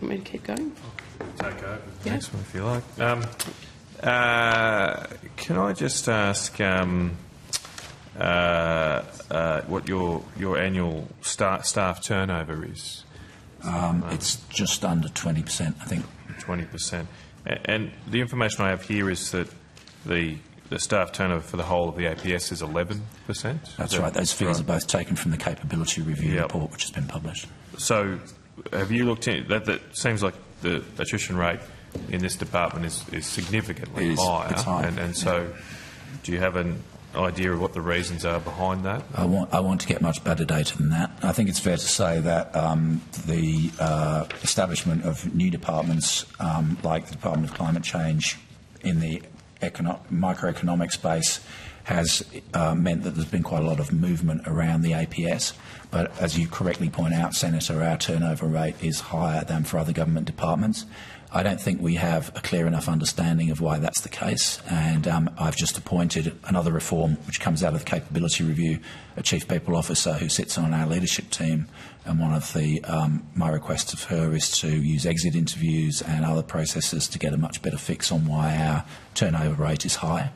you want me to keep going? Take over. Yeah. Next one, if you like. Can I just ask what your annual staff turnover is? It's just under 20%, I think. 20%. And the information I have here is that the staff turnover for the whole of the APS is 11%? That's right. Those figures are both taken from the capability review report, which has been published. So have you looked at that? That seems like the attrition rate in this department is significantly higher. It's high. And so do you have an idea of what the reasons are behind that? I want to get much better data than that. I think it's fair to say that the establishment of new departments like the Department of Climate Change in the microeconomic space has meant that there's been quite a lot of movement around the APS. But as you correctly point out, Senator, our turnover rate is higher than for other government departments. I don't think we have a clear enough understanding of why that's the case, and I've just appointed another reform which comes out of the capability review, a chief people officer who sits on our leadership team, and one of my requests of her is to use exit interviews and other processes to get a much better fix on why our turnover rate is high.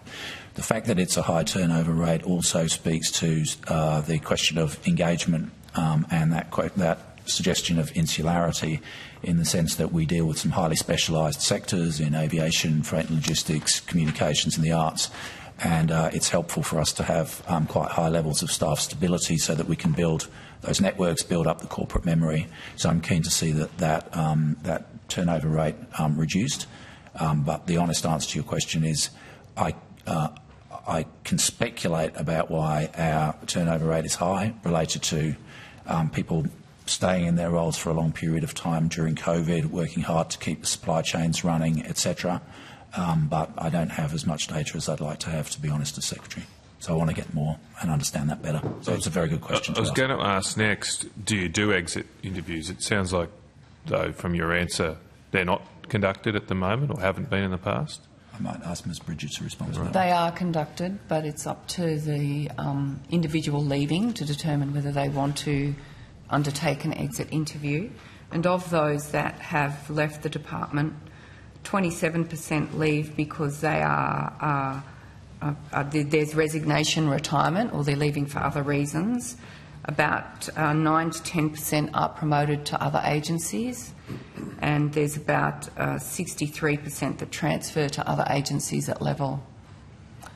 The fact that it's a high turnover rate also speaks to the question of engagement and that suggestion of insularity, in the sense that we deal with some highly specialised sectors in aviation, freight and logistics, communications and the arts, and it's helpful for us to have quite high levels of staff stability so that we can build those networks, build up the corporate memory. So I'm keen to see that turnover rate reduced. But the honest answer to your question is I can speculate about why our turnover rate is high, related to people staying in their roles for a long period of time during COVID, working hard to keep the supply chains running, etc. But I don't have as much data as I'd like to have, to be honest, as Secretary. So I want to get more and understand that better. So it's a very good question. I was going to ask next, do you do exit interviews? It sounds like, though, from your answer, they're not conducted at the moment or haven't been in the past? I might ask Ms Bridget to respond to that. They are conducted, but it's up to the individual leaving to determine whether they want to undertake an exit interview. And of those that have left the department, 27% leave because they there's resignation, retirement, or they're leaving for other reasons. About 9 to 10% are promoted to other agencies, and there's about 63% that transfer to other agencies at level.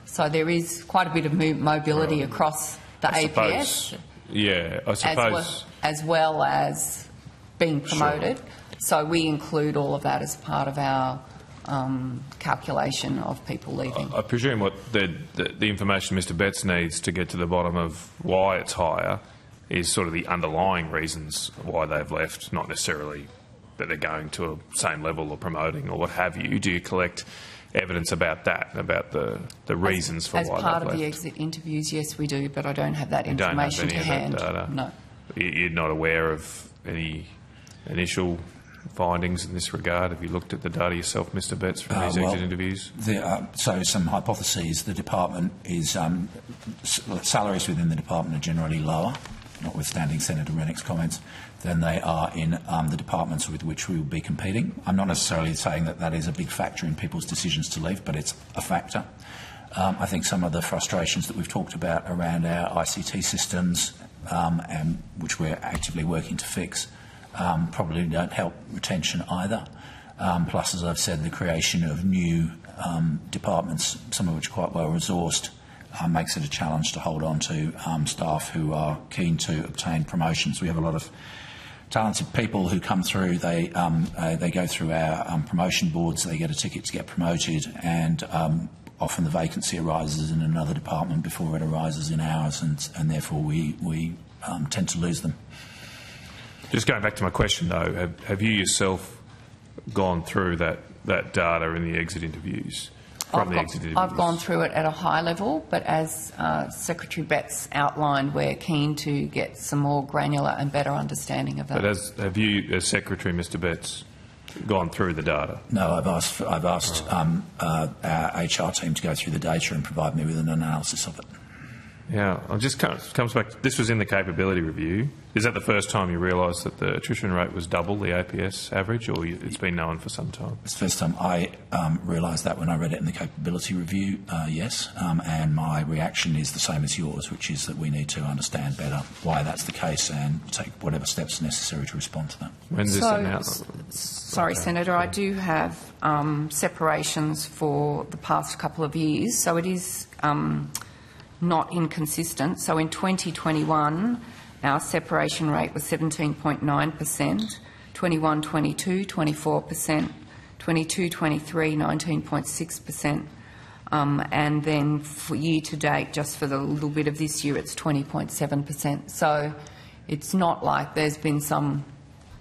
So there is quite a bit of mobility across the APS. I suppose. As well as being promoted. Sure. So we include all of that as part of our calculation of people leaving. I presume what the information Mr Betts needs to get to the bottom of why it's higher is sort of the underlying reasons why they've left, not necessarily that they're going to a same level or promoting or what have you. Do you collect evidence about that, about the reasons for why they've left? As part of the exit interviews, yes, we do, but I don't have that information to hand. Don't have any of that data? No. You're not aware of any initial findings in this regard? Have you looked at the data yourself, Mr Betts, from these exit interviews? So some hypotheses. The department is salaries within the department are generally lower, notwithstanding Senator Rennick's comments, than they are in the departments with which we will be competing. I'm not necessarily saying that that is a big factor in people's decisions to leave, but it's a factor. I think some of the frustrations that we've talked about around our ICT systems, and which we're actively working to fix, probably don't help retention either. Plus, as I've said, the creation of new departments, some of which are quite well resourced, makes it a challenge to hold on to staff who are keen to obtain promotions. We have a lot of talented people who come through. They go through our promotion boards. They get a ticket to get promoted, and often the vacancy arises in another department before it arises in ours, and therefore we tend to lose them. Just going back to my question, though, have you yourself gone through that data in the exit interviews? I've gone through it at a high level, but as Secretary Betts outlined, we're keen to get some more granular and better understanding of that. But have you, as Secretary, Mr Betts, gone through the data? No, I've asked our HR team to go through the data and provide me with an analysis of it. Yeah, it just comes back. This was in the capability review. Is that the first time you realised that the attrition rate was double the APS average, or it's been known for some time? It's the first time I realised that when I read it in the capability review, yes, and my reaction is the same as yours, which is that we need to understand better why that's the case and take whatever steps necessary to respond to that. When's this announced? Sorry, Senator, I do have separations for the past couple of years, so it is not inconsistent. So in 2021, our separation rate was 17.9%, 21-22, 24%, 22-23, 19.6%, and then for year to date, just for the little bit of this year, it's 20.7%. So it's not like there's been some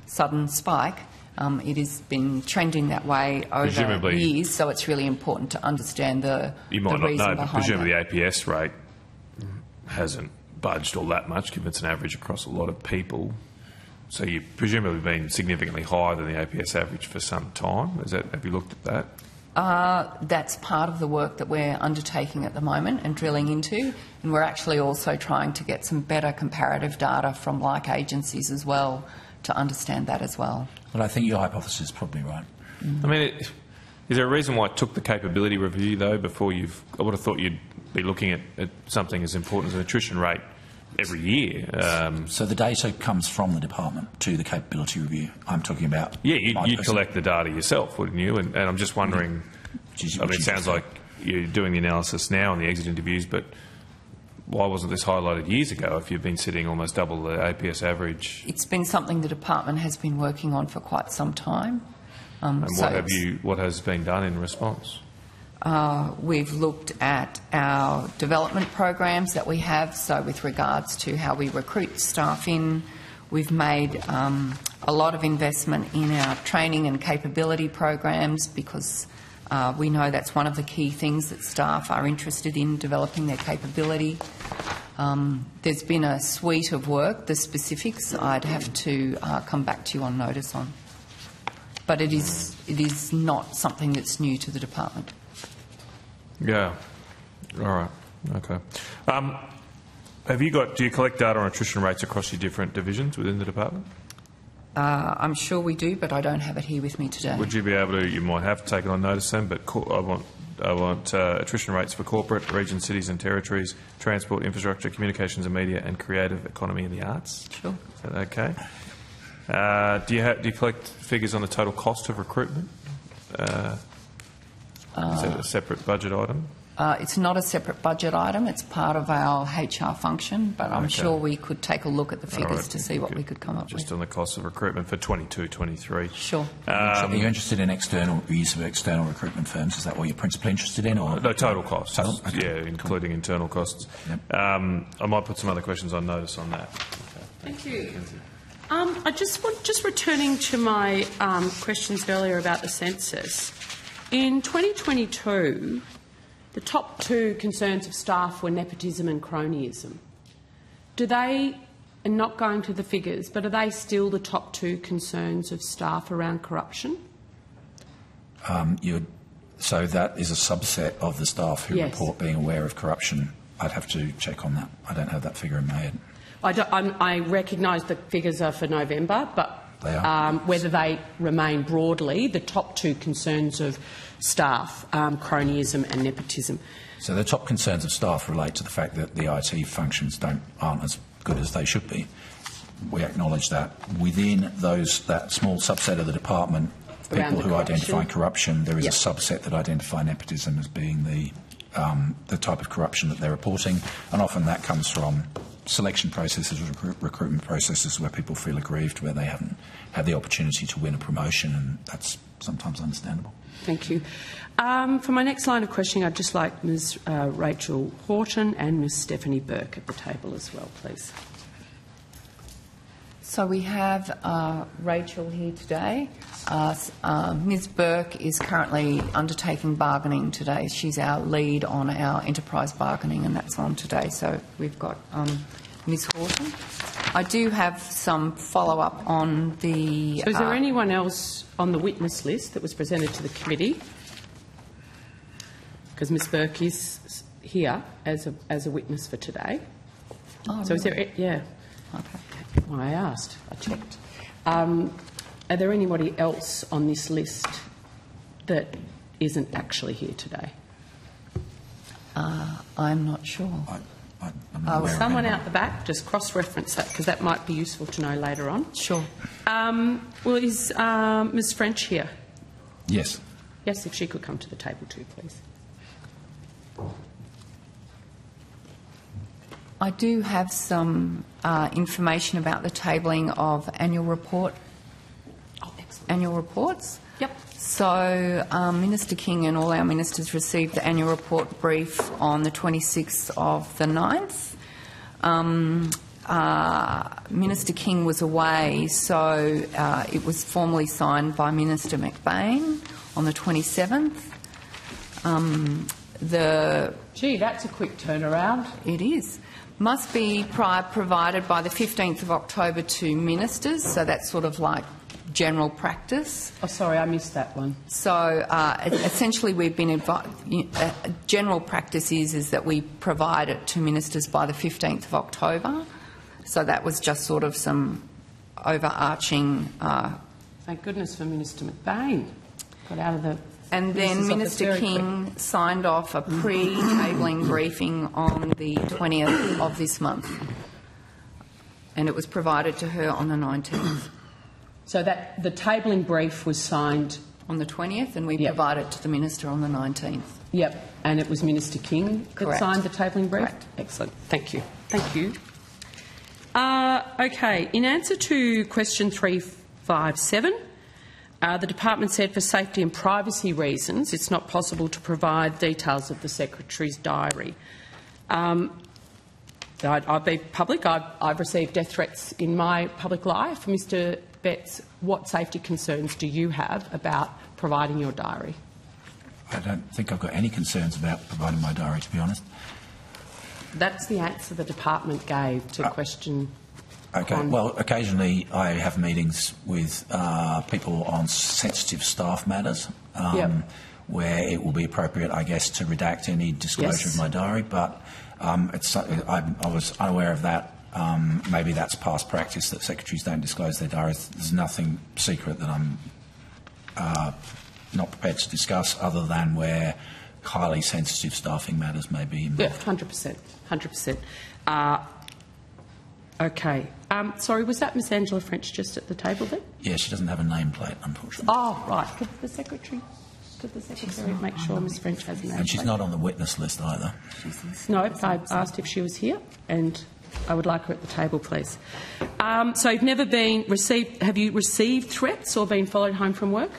sudden spike. It has been trending that way over years, so it's really important to understand the reason behind it. You might not know, but presumably the APS rate hasn't budged all that much, given it's an average across a lot of people. So you've presumably been significantly higher than the APS average for some time. Have you looked at that? That's part of the work that we're undertaking at the moment and drilling into, and we're actually also trying to get some better comparative data from like agencies as well to understand that as well. But I think your hypothesis is probably right. I mean, is there a reason why it took the capability review, though, before I would have thought you'd be looking at something as important as an attrition rate every year. So the data comes from the department to the capability review. I'm talking about... Yeah, you'd collect the data yourself, wouldn't you? And I'm just wondering... it sounds like you're doing the analysis now in the exit interviews, but why wasn't this highlighted years ago if you've been sitting almost double the APS average? It's been something the department has been working on for quite some time. And what has been done in response? We've looked at our development programs that we have, so with regards to how we recruit staff in, we've made a lot of investment in our training and capability programs because we know that's one of the key things that staff are interested in, developing their capability. There's been a suite of work. The specifics I'd have to come back to you on notice on. But it is not something that's new to the department. Yeah. All right. Okay. Do you collect data on attrition rates across your different divisions within the department? I'm sure we do, but I don't have it here with me today. Would you be able to? You might have taken on notice then, but I want attrition rates for corporate, regions, cities and territories, transport, infrastructure, communications and media, and creative economy and the arts. Sure. Is that okay? Do you collect figures on the total cost of recruitment? Is that a separate budget item? It's not a separate budget item. It's part of our HR function, but I'm sure we could take a look at the figures to see what we could come up with. Just on the cost of recruitment for 22-23. Sure. Are you interested in use of external recruitment firms? Is that what you're principally interested in? Or? No, total costs. Total? Okay. Yeah, including internal costs. Yep. I might put some other questions on notice on that. Okay. Thank you. I just returning to my questions earlier about the census. In 2022, the top two concerns of staff were nepotism and cronyism. And not going to the figures, but are they still the top two concerns of staff around corruption? So that is a subset of the staff who report being aware of corruption. I'd have to check on that. I don't have that figure in my head. I recognise the figures are for November, but they are. Whether they remain broadly the top two concerns of staff, cronyism and nepotism. So the top concerns of staff relate to the fact that the IT functions aren't as good as they should be. We acknowledge that. Within that small subset of the department, people who identify corruption, there is a subset that identify nepotism as being the type of corruption that they're reporting, and often that comes from selection processes, recruitment processes where people feel aggrieved, where they haven't had the opportunity to win a promotion, and that's sometimes understandable. Thank you. For my next line of questioning, I'd just like Ms Rachel Horton and Ms Stephanie Burke at the table as well, please. So we have Rachel here today. Ms Burke is currently undertaking bargaining today. She's our lead on our enterprise bargaining, and that's on today. So we've got Ms Horton. I do have some follow-up on the... So is there anyone else on the witness list that was presented to the committee? Because Ms Burke is here as a witness for today. Oh, So is really? there... Yeah. Okay. Well, I asked. I checked. Are there anybody else on this list that isn't actually here today? I'm not sure. I'm not aware of Someone anyone. out the back, just cross-reference that because that might be useful to know later on. Sure. Well, is Ms French here? Yes. Yes, if she could come to the table too, please. I do have some information about the tabling of annual reports. Yep. So Minister King and all our ministers received the annual report brief on the 26th of the 9th. Minister King was away, so it was formally signed by Minister McBain on the 27th. Gee, that's a quick turnaround. It is. Must be provided by the 15th of October to ministers, so that's sort of like general practice. Oh, sorry, I missed that one. So essentially we've been general practice is that we provide it to ministers by the 15th of October. So that was just sort of some overarching... Thank goodness for Minister McBain. Got out of the... And then Minister King signed off a pre-tabling briefing on the 20th of this month. And it was provided to her on the 19th. So that the tabling brief was signed... On the 20th, and we Yep. provided to the Minister on the 19th. Yep, and it was Minister King that Correct. signed the tabling brief? Correct. Excellent. Thank you. Thank you. Okay, in answer to question 357, the department said for safety and privacy reasons it's not possible to provide details of the Secretary's diary. I'll be public. I've received death threats in my public life. Mr Betts, what safety concerns do you have about providing your diary? I don't think I've got any concerns about providing my diary, to be honest. That's the answer the department gave to question. Okay. Well, occasionally I have meetings with people on sensitive staff matters Yep. where it will be appropriate, I guess, to redact any disclosure Yes. of my diary, but I was unaware of that. Maybe that's past practice that secretaries don't disclose their diaries. There's nothing secret that I'm not prepared to discuss other than where highly sensitive staffing matters may be involved. Yeah, 100%. 100%. Okay. Sorry, was that Miss Angela French just at the table then? Yeah, she doesn't have a nameplate, unfortunately. Oh, right. Could the Secretary make sure Miss French has a name? And she's not on the witness list either. No, I asked if she was here, and I would like her at the table, please. So you've never been received... Have you received threats or been followed home from work?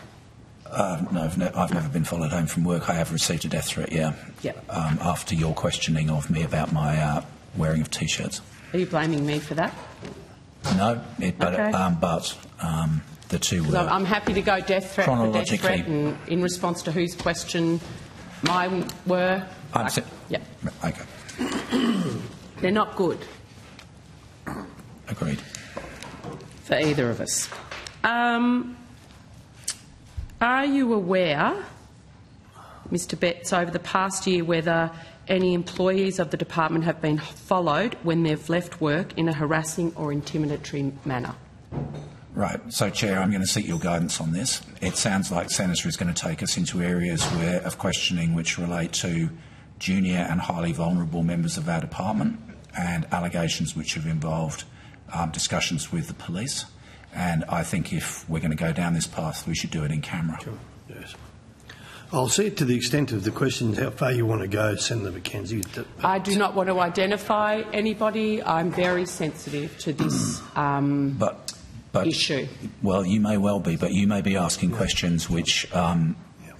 No, I've never been followed home from work. I have received a death threat, yeah. Yep. After your questioning of me about my wearing of T-shirts. Are you blaming me for that? No, Okay. but the two were... I'm happy to go death threat for death Chronologically- threat, and in response to whose question mine were... Yep. Okay, They're not good agreed. for either of us. Are you aware, Mr Betts, over the past year whether any employees of the department have been followed when they've left work in a harassing or intimidatory manner? Right. So, Chair, I'm going to seek your guidance on this. It sounds like Senator is going to take us into areas of questioning which relate to junior and highly vulnerable members of our department and allegations which have involved discussions with the police. And I think if we're going to go down this path, we should do it in camera. Sure. Yes. I'll see it to the extent of the questions how far you want to go, Senator McKenzie. I do not want to identify anybody. I'm very sensitive to this But issue. Well, you may well be, but you may be asking questions which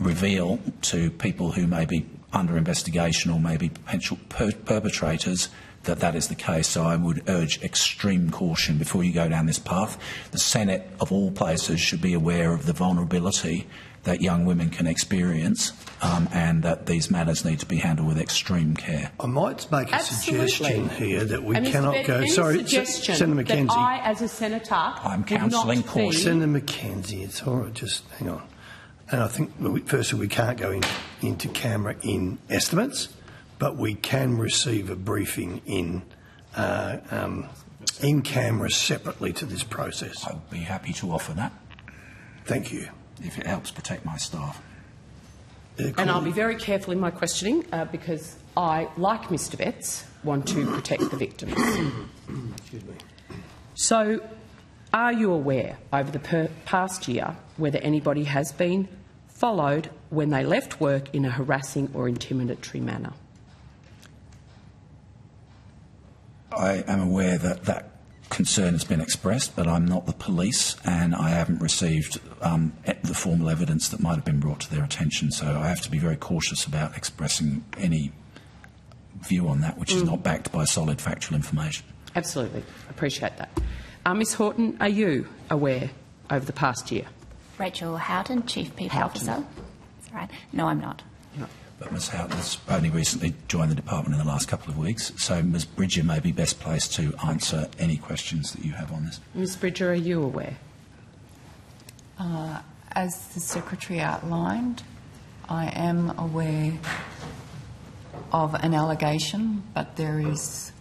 reveal to people who may be under investigation or may be potential perpetrators that is the case. So I would urge extreme caution before you go down this path. The Senate, of all places, should be aware of the vulnerability that young women can experience and that these matters need to be handled with extreme care. I might make a Absolutely. suggestion here that we And Mr. cannot Bett, go... any Sorry, suggestion Senator that McKenzie. I, as a senator, I'm would counselling not caution. be- Senator McKenzie, it's all right, just hang on. And I think, firstly, we can't go into camera in estimates, but we can receive a briefing in camera separately to this process. I would be happy to offer that Thank you. if it helps protect my staff. And I'll be very careful in my questioning because I, like Mr Betts, want to protect the victims. Excuse me. So, are you aware over the past year whether anybody has been followed when they left work in a harassing or intimidatory manner? I am aware that that concern has been expressed, but I'm not the police and I haven't received the formal evidence that might have been brought to their attention, so I have to be very cautious about expressing any view on that which is not backed by solid factual information. Absolutely. Appreciate that. Ms Horton, are you aware over the past year? Rachel Houghton, Chief People Houghton. Officer. That's right. No, I'm not. No. But Ms Houghton has only recently joined the department in the last couple of weeks, so Ms Bridger may be best placed to answer any questions that you have on this. Ms Bridger, are you aware? As the Secretary outlined, I am aware of an allegation, but there is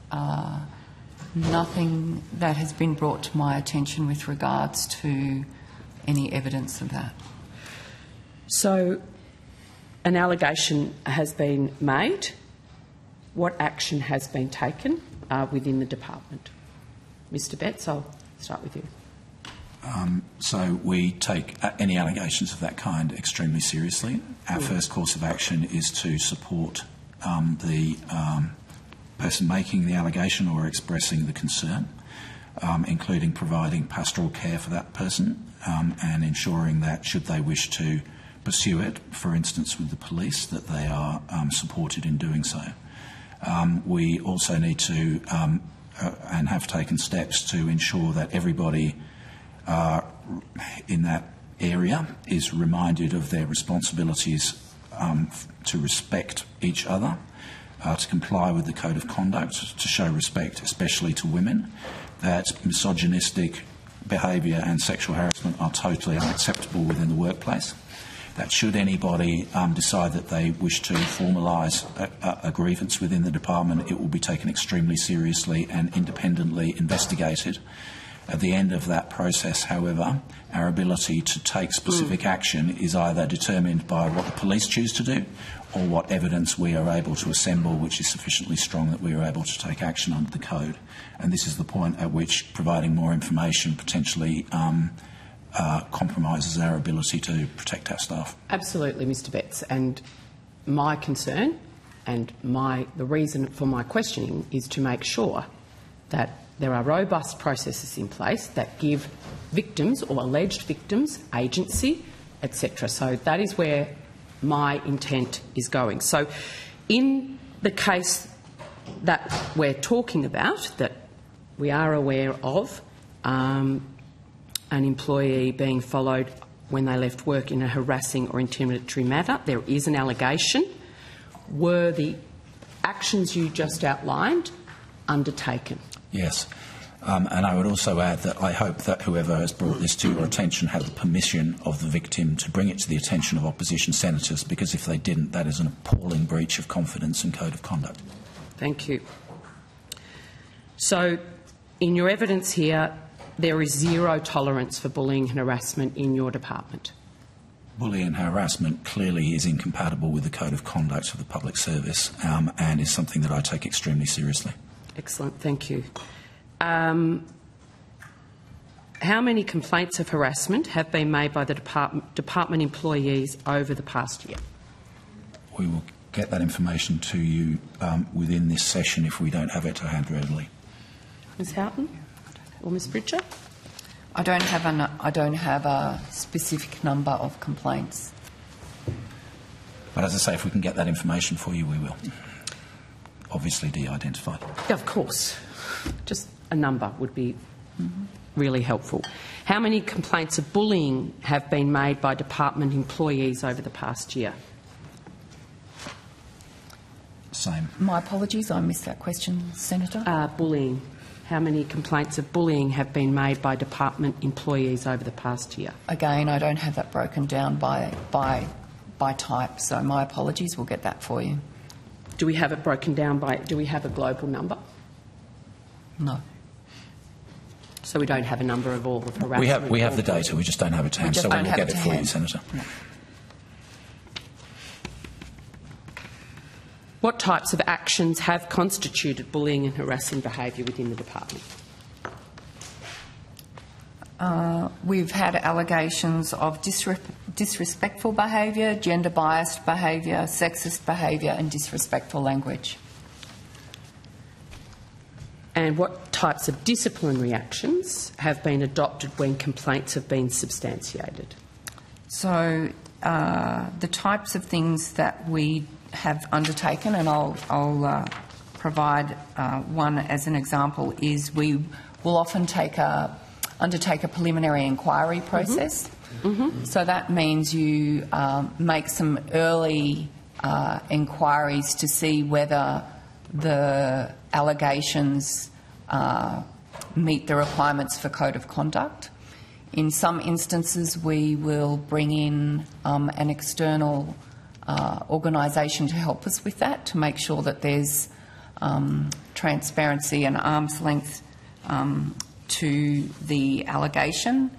nothing that has been brought to my attention with regards to any evidence of that. So, an allegation has been made. What action has been taken within the department? Mr Betts, I'll start with you. So we take any allegations of that kind extremely seriously. Our first course of action is to support the person making the allegation or expressing the concern, including providing pastoral care for that person and ensuring that, should they wish to pursue it, for instance with the police, that they are supported in doing so. We also need to and have taken steps to ensure that everybody in that area is reminded of their responsibilities to respect each other, to comply with the code of conduct, to show respect, especially to women, that misogynistic behaviour and sexual harassment are totally unacceptable within the workplace, that should anybody decide that they wish to formalise a grievance within the department, it will be taken extremely seriously and independently investigated. At the end of that process, however, our ability to take specific action is either determined by what the police choose to do or what evidence we are able to assemble which is sufficiently strong that we are able to take action under the code. And this is the point at which providing more information potentially compromises our ability to protect our staff. Absolutely, Mr Betts. And my concern and the reason for my questioning is to make sure that there are robust processes in place that give victims or alleged victims agency, etc. So that is where my intent is going. So in the case that we're talking about, that we are aware of an employee being followed when they left work in a harassing or intimidatory manner, there is an allegation. Were the actions you just outlined undertaken? Yes. And I would also add that I hope that whoever has brought this to your attention had the permission of the victim to bring it to the attention of opposition senators, because if they didn't, that is an appalling breach of confidence and code of conduct. Thank you. So, in your evidence here, there is zero tolerance for bullying and harassment in your department. Bullying and harassment clearly is incompatible with the code of conduct of the public service and is something that I take extremely seriously. Excellent, thank you. How many complaints of harassment have been made by the department employees over the past year? We will get that information to you within this session if we don't have it to hand readily. Ms Houghton or Ms Bridger? I don't have a specific number of complaints. But as I say, if we can get that information for you, we will. Obviously de-identified. Yeah, of course. Just a number would be really helpful. How many complaints of bullying have been made by department employees over the past year? Same. My apologies, I missed that question, Senator. Bullying. How many complaints of bullying have been made by department employees over the past year? Again, I don't have that broken down by type, so my apologies. We'll get that for you. Do we have it broken down by, do we have a global number? No. So we don't have a number of all of harassment? We have the data, we just don't have it to hand, so we'll get it for you, Senator. No. What types of actions have constituted bullying and harassing behaviour within the department? We've had allegations of disrespectful behaviour, gender-biased behaviour, sexist behaviour and disrespectful language. And what types of disciplinary actions have been adopted when complaints have been substantiated? So the types of things that we have undertaken, and I'll provide one as an example, is we will often undertake a preliminary inquiry process. Mm-hmm. So that means you make some early inquiries to see whether the allegations meet the requirements for code of conduct. In some instances, we will bring in an external organisation to help us with that, to make sure that there's transparency and arm's length to the allegation.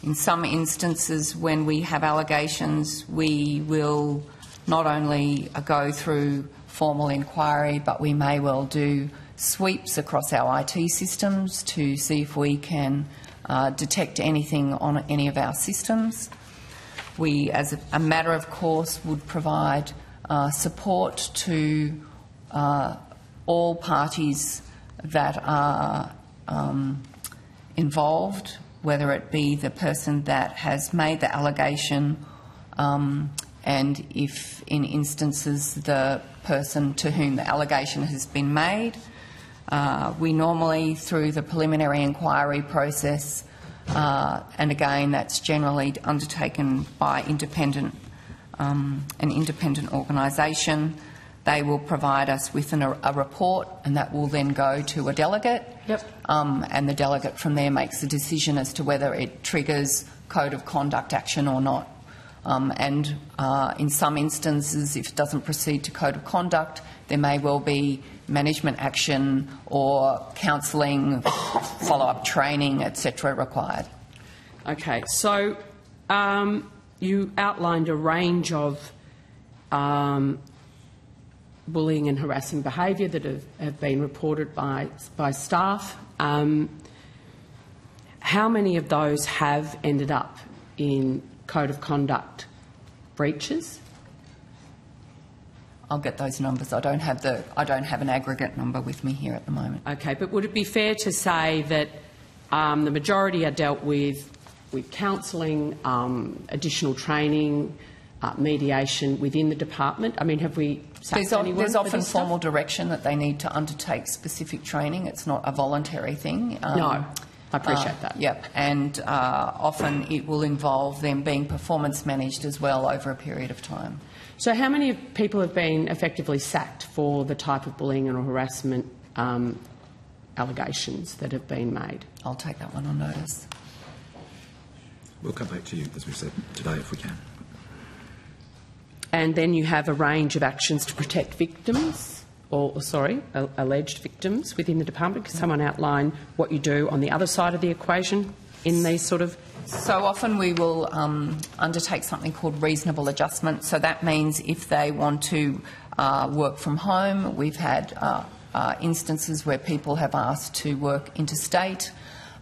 In some instances, when we have allegations, we will not only go through formal inquiry, but we may well do sweeps across our IT systems to see if we can detect anything on any of our systems. We, as a matter of course, would provide support to all parties that are involved, whether it be the person that has made the allegation and if in instances the person to whom the allegation has been made. We normally, through the preliminary inquiry process, and again that's generally undertaken by an independent organisation, they will provide us with a report, and that will then go to a delegate. Yep. And the delegate from there makes a decision as to whether it triggers code of conduct action or not. And in some instances, if it doesn't proceed to code of conduct, there may well be management action or counselling, follow-up training, etc. required. Okay, so you outlined a range of bullying and harassing behaviour that have been reported by staff. How many of those have ended up in code of conduct breaches? I'll get those numbers. I don't have an aggregate number with me here at the moment. Okay, but would it be fair to say that the majority are dealt with counselling, additional training, mediation within the department? I mean, have we sacked anyone? There's often formal direction that they need to undertake specific training. It's not a voluntary thing. No, I appreciate that. Yep, and often it will involve them being performance managed as well over a period of time. So how many people have been effectively sacked for the type of bullying or harassment allegations that have been made? I'll take that one on notice. We'll come back to you, as we said, today if we can. And then you have a range of actions to protect victims, alleged victims within the department. Could someone outline what you do on the other side of the equation in these sort of... So often we will undertake something called reasonable adjustment. So that means if they want to work from home, we've had instances where people have asked to work interstate,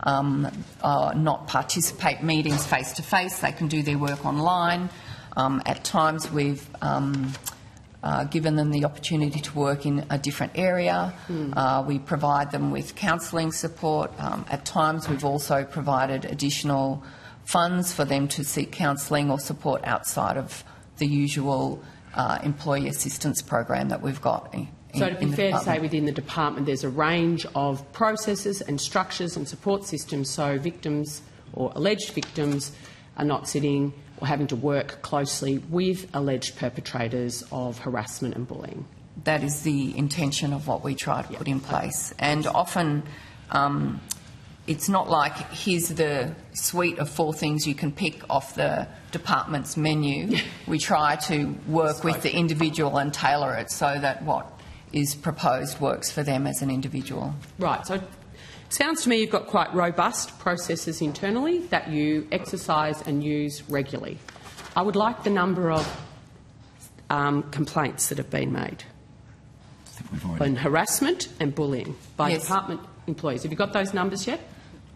not participate in meetings face-to-face. They can do their work online. At times we've given them the opportunity to work in a different area. We provide them with counselling support. At times we've also provided additional funds for them to seek counselling or support outside of the usual employee assistance program that we've got. So to be fair to say, within the department there's a range of processes and structures and support systems so victims or alleged victims are not sitting or having to work closely with alleged perpetrators of harassment and bullying. That is the intention of what we try to put in place. And often it's not like here's the suite of 4 things you can pick off the department's menu. We try to work with the individual and tailor it so that what is proposed works for them as an individual. Right. So it sounds to me you've got quite robust processes internally that you exercise and use regularly. I would like the number of complaints that have been made on harassment and bullying by department employees. Have you got those numbers yet?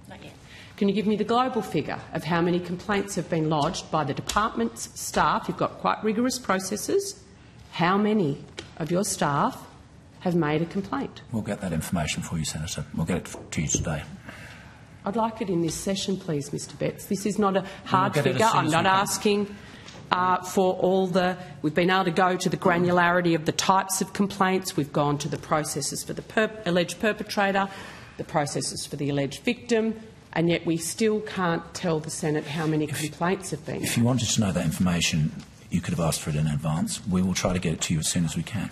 Not yet. Can you give me the global figure of how many complaints have been lodged by the department's staff? You've got quite rigorous processes. How many of your staff have made a complaint? We'll get that information for you, Senator. We'll get it to you today. I'd like it in this session, please, Mr Betts. This is not a hard We'll get it figure. as soon I'm as not we can. asking for all the... We've been able to go to the granularity of the types of complaints. We've gone to the processes for the alleged perpetrator, the processes for the alleged victim, and yet we still can't tell the Senate how many complaints have been. If you wanted to know that information, you could have asked for it in advance. We will try to get it to you as soon as we can.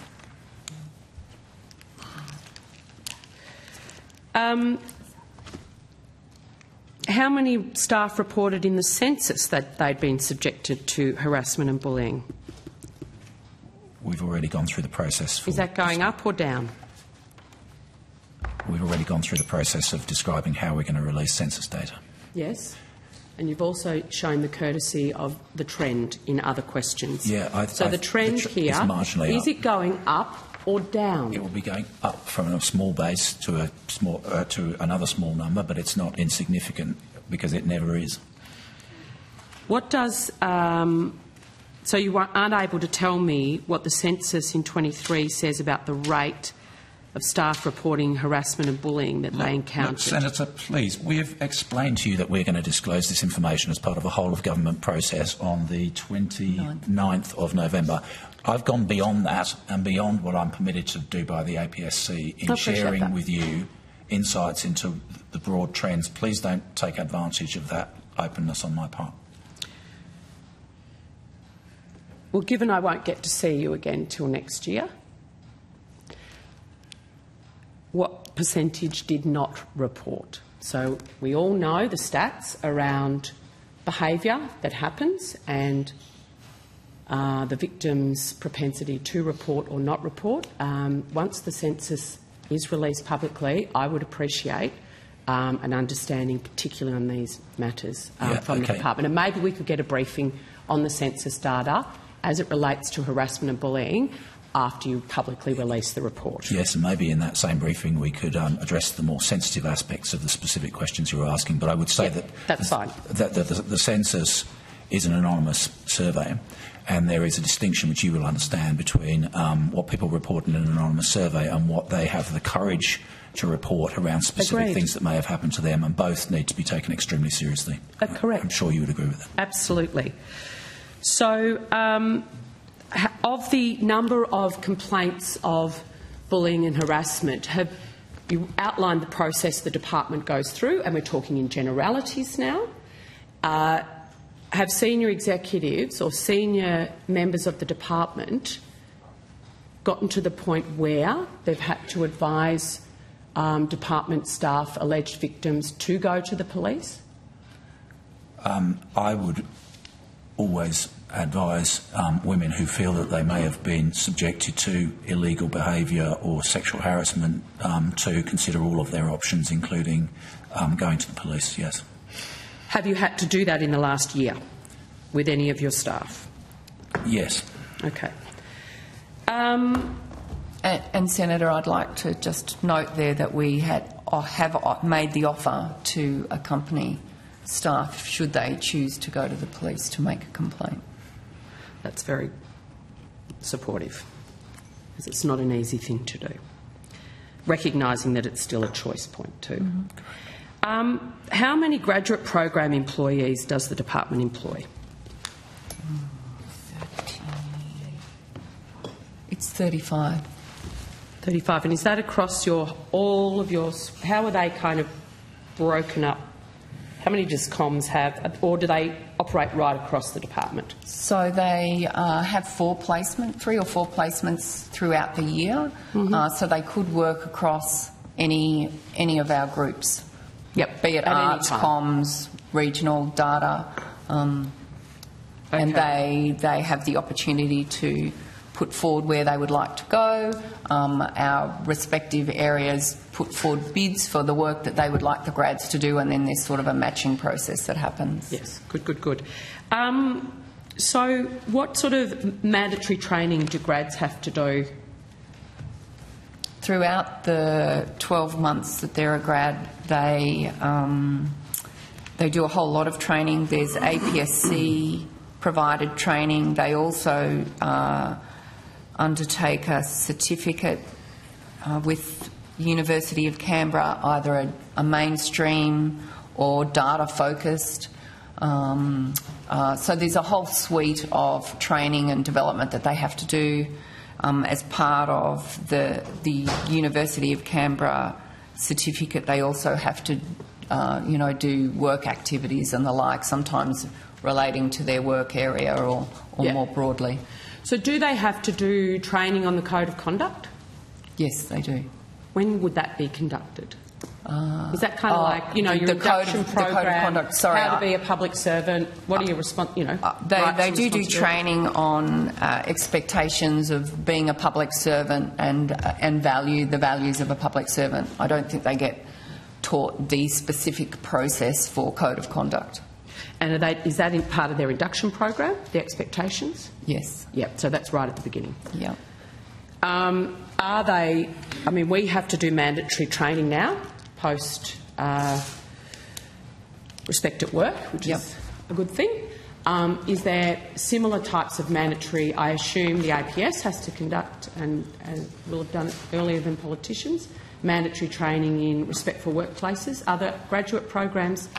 How many staff reported in the census that they'd been subjected to harassment and bullying? We've already gone through the process. Is that going up or down? We've already gone through the process of describing how we're going to release census data. Yes. And you've also shown the courtesy of the trend in other questions. Yeah. So the trend here, is marginally is up. it going up or down? It will be going up from a small base to a small to another small number, but it's not insignificant because it never is. What does... so you aren't able to tell me what the census in 23 says about the rate of staff reporting harassment and bullying that they encountered? Look, Senator, please, we have explained to you that we're going to disclose this information as part of a whole-of-government process on the 29th of November. I've gone beyond that and beyond what I'm permitted to do by the APSC in sharing with you insights into the broad trends. Please don't take advantage of that openness on my part. Well, given I won't get to see you again till next year, what percentage did not report? So we all know the stats around behaviour that happens and the victim's propensity to report or not report. Once the census is released publicly, I would appreciate an understanding, particularly on these matters, from the department. And maybe we could get a briefing on the census data as it relates to harassment and bullying after you publicly release the report. Yes, and maybe in that same briefing we could address the more sensitive aspects of the specific questions you were asking. But I would say that's fine. That the census is an anonymous survey, and there is a distinction which you will understand between what people report in an anonymous survey and what they have the courage to report around specific things that may have happened to them, and both need to be taken extremely seriously. Correct. I'm sure you would agree with that. Absolutely. So, of the number of complaints of bullying and harassment, have you outlined the process the department goes through, and we're talking in generalities now? Have senior executives or senior members of the department gotten to the point where they've had to advise department staff, alleged victims, to go to the police? I would always advise women who feel that they may have been subjected to illegal behaviour or sexual harassment to consider all of their options, including going to the police, yes. Have you had to do that in the last year with any of your staff? Yes. Okay. And Senator, I'd like to just note there that we have made the offer to accompany staff should they choose to go to the police to make a complaint. That's very supportive, because it's not an easy thing to do, recognising that it's still a choice point too. Mm-hmm. How many graduate program employees does the department employ? 35. 35. And is that across all of your... How are they kind of broken up? How many does comms have, or do they operate right across the department? So they have 3 or 4 placements throughout the year, so they could work across any of our groups. Yep. Be it at any arts, time. comms, regional data, and they have the opportunity to put forward where they would like to go. Our respective areas put forward bids for the work that they would like the grads to do, and then there's sort of a matching process that happens. Yes, good. So what sort of mandatory training do grads have to do? Throughout the 12 months that they're a grad, they do a whole lot of training. There's APSC provided training. They also undertake a certificate with University of Canberra, either a mainstream or data focused. So there's a whole suite of training and development that they have to do as part of the University of Canberra certificate. They also have to, do work activities and the like, sometimes relating to their work area or more broadly. So do they have to do training on the Code of Conduct? Yes, they do. When would that be conducted? Is that kind of like, your induction program, the Code of Conduct, how to be a public servant, what are your They do training on expectations of being a public servant and the values of a public servant. I don't think they get taught the specific process for Code of Conduct. And is that part of their induction program, the expectations? Yes. Yep, so that's right at the beginning. Yeah. We have to do mandatory training now, post Respect at Work, which is a good thing. Is there similar types of mandatory? I assume the APS has to conduct, and will have done it earlier than politicians, mandatory training in respectful workplaces. Are there graduate programs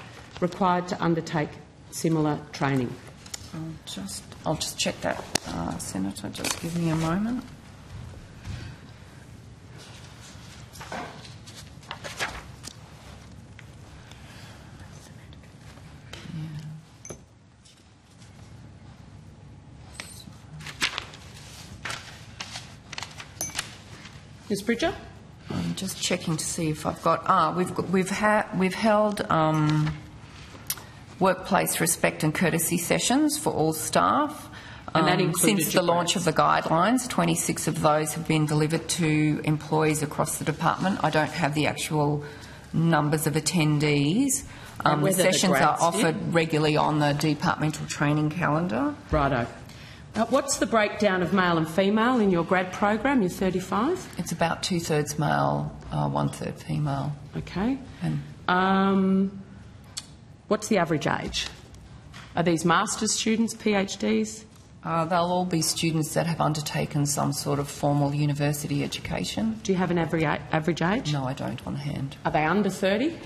required to undertake similar training? I'll just check that, Senator. Just give me a moment. Ms. Bridger? I'm just checking to see if I've got. We've held workplace respect and courtesy sessions for all staff. And that included since the launch of the guidelines, 26 of those have been delivered to employees across the department. I don't have the actual numbers of attendees. The sessions are offered regularly on the departmental training calendar. Righto. What's the breakdown of male and female in your grad program, your 35? It's about 2/3 male, 1/3 female. Okay. And what's the average age? Are these master's students, PhDs? They'll all be students that have undertaken some sort of formal university education. Do you have an average age? No, I don't on hand. Are they under 30,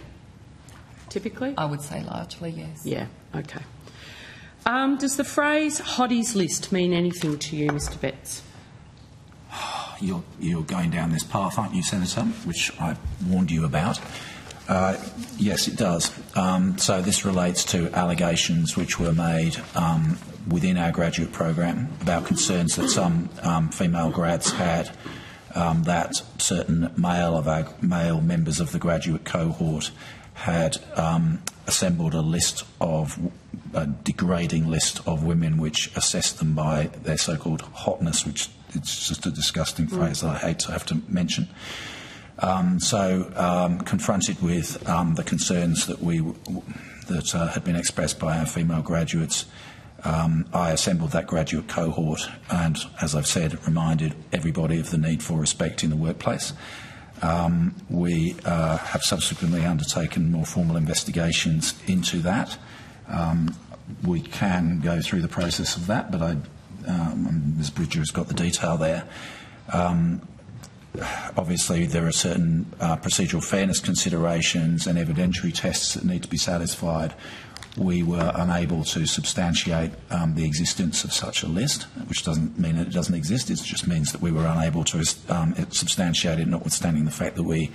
typically? I would say largely, yes. Yeah, okay. Does the phrase hotties list mean anything to you, Mr Betts? You're going down this path, aren't you, Senator, which I warned you about. Yes, it does. So this relates to allegations which were made within our graduate program about concerns that some female grads had that certain male members of the graduate cohort had assembled a degrading list of women which assessed them by their so-called hotness, which it's just a disgusting phrase that I hate to have to mention. Confronted with the concerns that had been expressed by our female graduates, I assembled that graduate cohort and, as I've said, reminded everybody of the need for respect in the workplace. We have subsequently undertaken more formal investigations into that. We can go through the process of that, but Ms Bridger has got the detail there. Obviously, there are certain procedural fairness considerations and evidentiary tests that need to be satisfied. We were unable to substantiate the existence of such a list, which doesn't mean that it doesn't exist. It just means that we were unable to substantiate it, notwithstanding the fact that we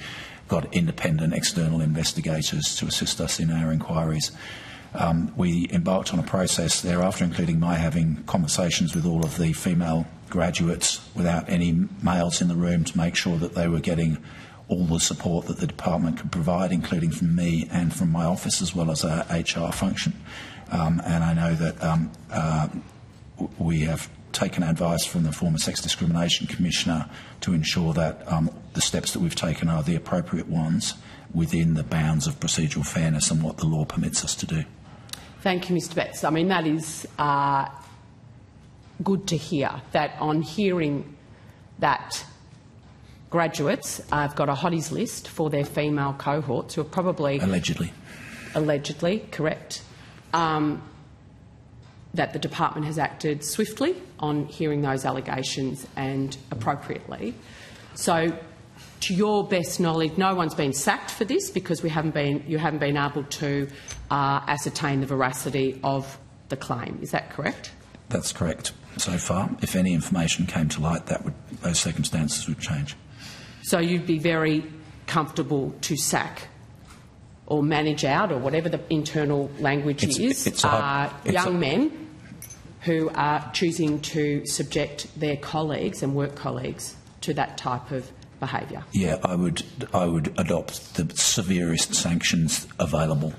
got independent external investigators to assist us in our inquiries. We embarked on a process thereafter, including my having conversations with all of the female graduates without any males in the room to make sure that they were getting all the support that the department could provide, including from me and from my office, as well as our HR function. And I know that we have taken advice from the former Sex Discrimination Commissioner to ensure that the steps that we've taken are the appropriate ones within the bounds of procedural fairness and what the law permits us to do. Thank you, Mr Betts. I mean, that is good to hear, that on hearing that graduates have got a hotties list for their female cohorts who are probably... Allegedly, correct. That the department has acted swiftly on hearing those allegations and appropriately. So, to your best knowledge, no one's been sacked for this because you haven't been able to ascertain the veracity of the claim. Is that correct? That's correct. So far, if any information came to light, those circumstances would change. So you'd be very comfortable to sack or manage out, or whatever the internal language young men who are choosing to subject their colleagues and work colleagues to that type of behaviour? Yeah, I would adopt the severest sanctions available.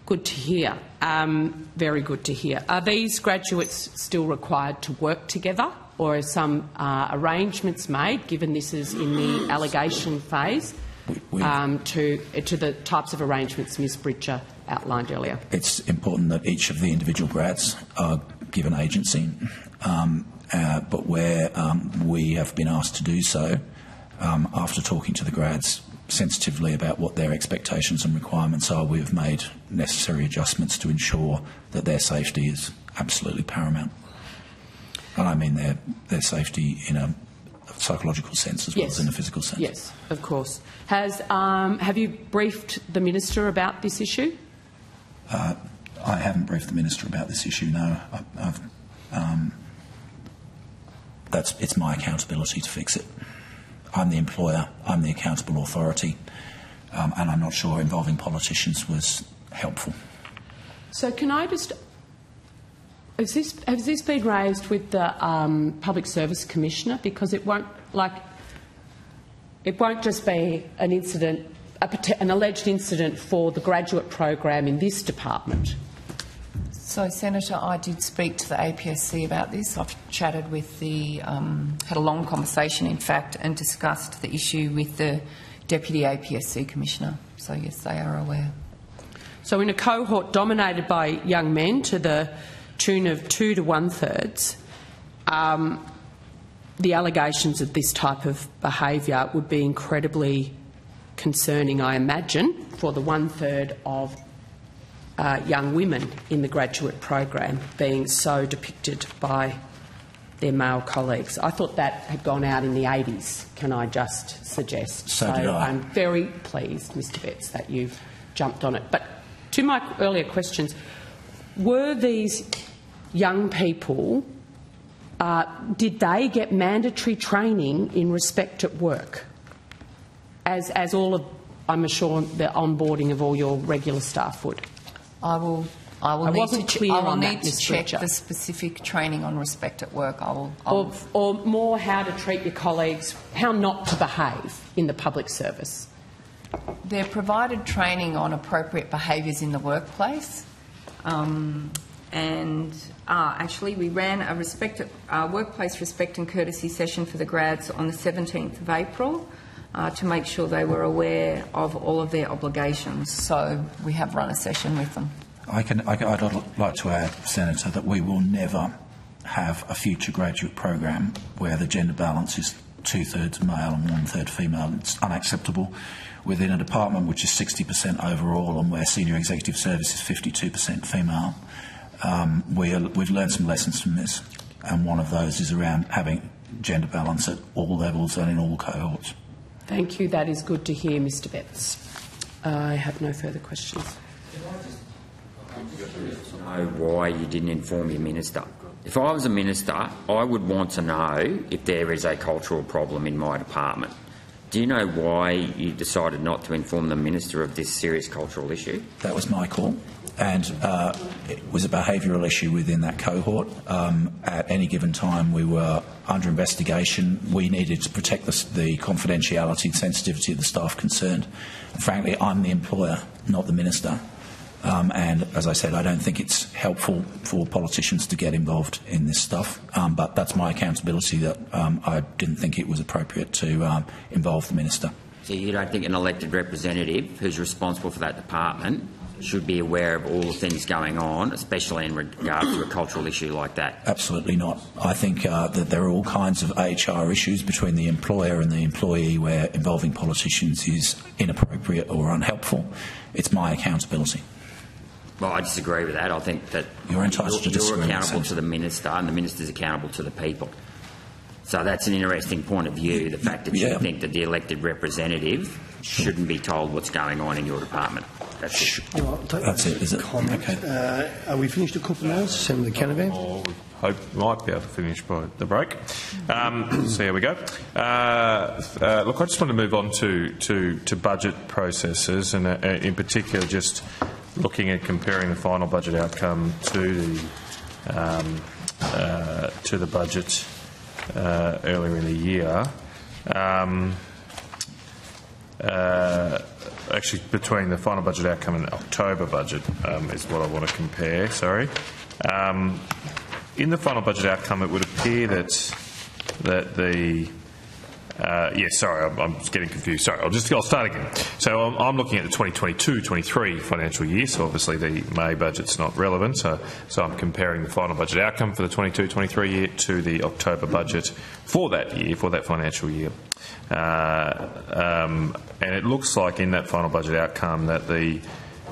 Good to hear. Very good to hear. Are these graduates still required to work together, or are some arrangements made, given this is in the allegation phase, to the types of arrangements Ms Bridger outlined earlier? It's important that each of the individual grads are given agency, but where we have been asked to do so, after talking to the grads sensitively about what their expectations and requirements are, we have made necessary adjustments to ensure that their safety is absolutely paramount. And I mean their safety in a psychological sense as well as in a physical sense. Yes, of course. Have you briefed the Minister about this issue? I haven't briefed the Minister about this issue, no. It's my accountability to fix it. I'm the employer, I'm the accountable authority, and I'm not sure involving politicians was helpful. So can I just... Has this been raised with the Public Service Commissioner? Because it won't just be an incident, an alleged incident for the graduate program in this department. So, Senator, I did speak to the APSC about this. I've chatted with had a long conversation, in fact, and discussed the issue with the Deputy APSC Commissioner. So, yes, they are aware. So, in a cohort dominated by young men to the tune of 2 to 1/3, the allegations of this type of behaviour would be incredibly concerning, I imagine, for the 1/3 of young women in the graduate program being so depicted by their male colleagues. I thought that had gone out in the 80s, can I just suggest? So did I. I'm very pleased, Mr Betts, that you've jumped on it. But to my earlier questions, were these young people, did they get mandatory training in respect at work? As all of, I'm sure, the onboarding of all your regular staff would? I will need to check the specific training on respect at work. Or more how to treat your colleagues, how not to behave in the public service. They're provided training on appropriate behaviours in the workplace. Actually, we ran a workplace respect and courtesy session for the grads on the 17th of April to make sure they were aware of all of their obligations. So we have run a session with them. I'd like to add, Senator, that we will never have a future graduate program where the gender balance is 2/3 male and 1/3 female. It's unacceptable. Within a department which is 60% overall and where senior executive service is 52% female, we've learned some lessons from this, and one of those is around having gender balance at all levels and in all cohorts. Thank you. That is good to hear, Mr Betts. I have no further questions. Know why you didn't inform your minister. If I was a minister, I would want to know if there is a cultural problem in my department. Do you know why you decided not to inform the minister of this serious cultural issue? That was my call, and it was a behavioural issue within that cohort. At any given time, we were under investigation. We needed to protect the confidentiality and sensitivity of the staff concerned. And frankly, I'm the employer, not the minister. And as I said, I don't think it's helpful for politicians to get involved in this stuff. But that's my accountability, that I didn't think it was appropriate to involve the minister. So you don't think an elected representative who's responsible for that department should be aware of all the things going on, especially in regard to a cultural issue like that? Absolutely not. I think that there are all kinds of HR issues between the employer and the employee where involving politicians is inappropriate or unhelpful. It's my accountability. Well, I disagree with that. I think that You're entitled to disagree. You're accountable to the minister and the minister's accountable to the people. So that's an interesting point of view, the fact that you think that the elected representative shouldn't be told what's going on in your department. That's it. That's it, is it? Okay. Are we finished at corporate matters? Senator Canavan? Or we hope we might be able to finish by the break. So here we go. Look, I just want to move on to budget processes, and in particular just looking at comparing the final budget outcome to the budget earlier in the year. Actually, between the final budget outcome and the October budget is what I want to compare. Sorry. In the final budget outcome, it would appear that the I'm just getting confused. Sorry, I'll start again. So I'm looking at the 2022-23 financial year. So obviously the May budget's not relevant. So I'm comparing the final budget outcome for the 22-23 year to the October budget for that year, for that financial year. And it looks like in that final budget outcome that the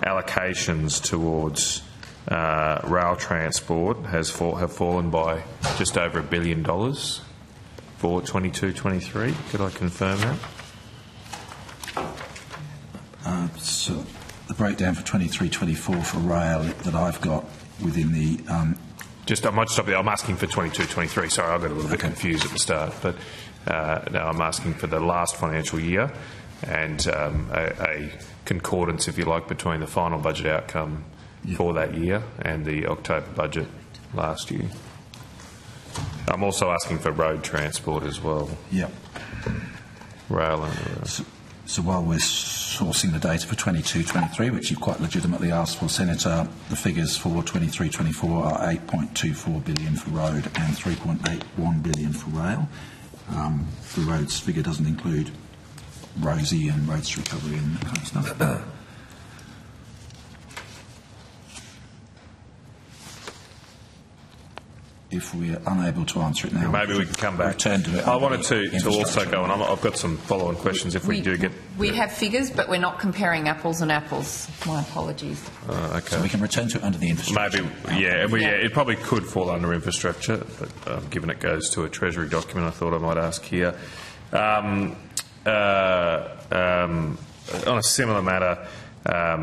allocations towards rail transport have fallen by just over $1 billion. For 22-23, could I confirm that? So the breakdown for 23-24 for rail that I've got within the... I might stop there. I'm asking for 22-23. Sorry, I got a little bit confused at the start. But no, I'm asking for the last financial year and a concordance, if you like, between the final budget outcome for that year and the October budget last year. I'm also asking for road transport as well. Yep. Rail and... So while we're sourcing the data for 22-23, which you've quite legitimately asked for, Senator, the figures for 23-24 are $8.24 billion for road and $3.81 billion for rail. The roads figure doesn't include Rosie and roads recovery and that kind of stuff. If we're unable to answer it now, maybe we can come back. Return to it. I wanted to also go, and I've got some follow-on questions if we do get... We have figures, but we're not comparing apples and apples. My apologies. Okay. So we can return to it under the infrastructure. Maybe, it probably could fall under infrastructure, but given it goes to a Treasury document, I thought I might ask here. On a similar matter, I